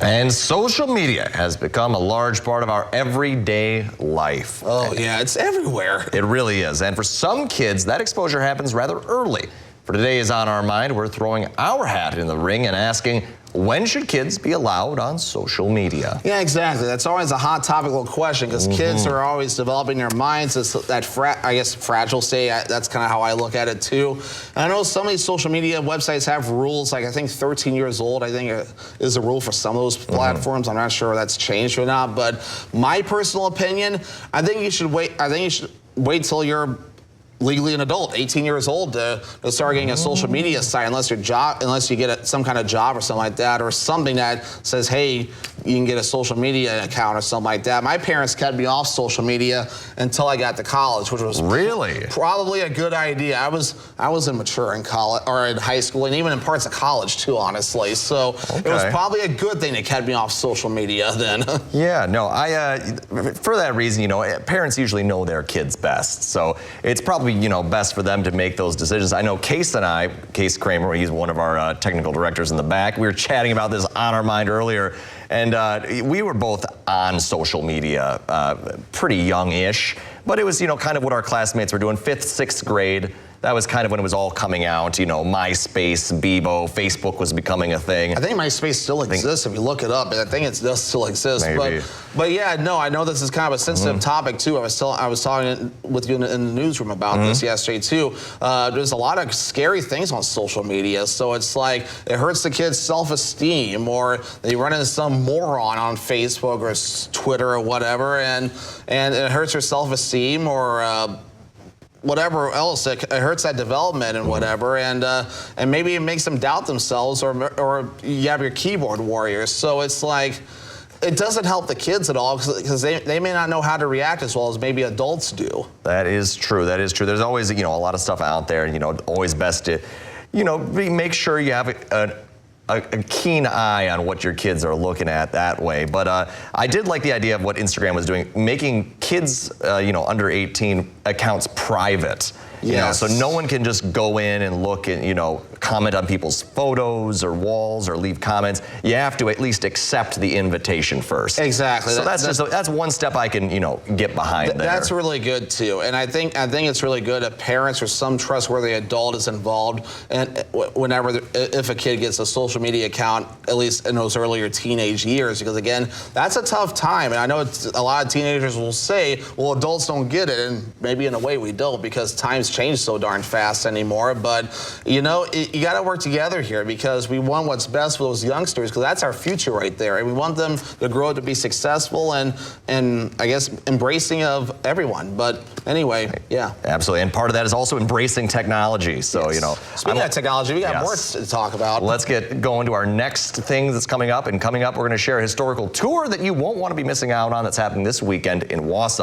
And social media has become a large part of our everyday life. Oh, yeah, it's everywhere. It really is. And for some kids, that exposure happens rather early. For today's On Our Mind, we're throwing our hat in the ring and asking, when should kids be allowed on social media? Yeah, exactly. That's always a hot topical question because kids are always developing their minds. It's that, fragile state. That's kind of how I look at it, too. And I know some of these social media websites have rules, like I think 13 years old, I think is a rule for some of those platforms. I'm not sure if that's changed or not. But my personal opinion, I think you should wait. I think you should wait till you're legally an adult, 18 years old, to start getting a social media site, unless you get some kind of job or something like that, or something that says, hey, you can get a social media account or something like that. My parents kept me off social media until I got to college, which was really probably a good idea. I was immature in college or in high school, and even in parts of college too, honestly. So it was probably a good thing they kept me off social media then. Yeah, no, for that reason, parents usually know their kids best, so it's probably best for them to make those decisions. I know Case Kramer, he's one of our technical directors in the back. We were chatting about this on our mind earlier, and we were both on social media pretty young-ish, but it was kind of what our classmates were doing, 5th, 6th grade. That was kind of when it was all coming out, MySpace, Bebo, Facebook was becoming a thing. I think MySpace still exists if you look it up, and I think it does still exist. Maybe. But yeah, no, I know this is kind of a sensitive topic too. I was talking with you in the newsroom about this yesterday too. There's a lot of scary things on social media, so it's like it hurts the kids' self-esteem, or they run into some moron on Facebook or Twitter or whatever, and it hurts your self-esteem, or whatever else, it hurts that development and whatever, and maybe it makes them doubt themselves, or you have your keyboard warriors. So it's like, it doesn't help the kids at all because they may not know how to react as well as maybe adults do. That is true. That is true. There's always a lot of stuff out there, and always best to make sure you have a keen eye on what your kids are looking at that way. But I did like the idea of what Instagram was doing, making kids, under 18 accounts private. Yes. So no one can just go in and look and, comment on people's photos or walls or leave comments. You have to at least accept the invitation first. Exactly. So that's one step I can, get behind there. That's really good too. And I think it's really good if parents or some trustworthy adult is involved, and if a kid gets a social media account, at least in those earlier teenage years, because again, that's a tough time. And I know a lot of teenagers will say, well, adults don't get it, and maybe in a way we don't, because times change so darn fast anymore. But you got to work together here, because we want what's best for those youngsters, because that's our future right there, and we want them to grow to be successful and I guess embracing of everyone. But anyway, yeah, absolutely. And part of that is also embracing technology. So speaking of technology, we got more to talk about. Let's get going to our next thing that's coming up. And coming up, we're going to share a historical tour that you won't want to be missing out on, that's happening this weekend in Wausau.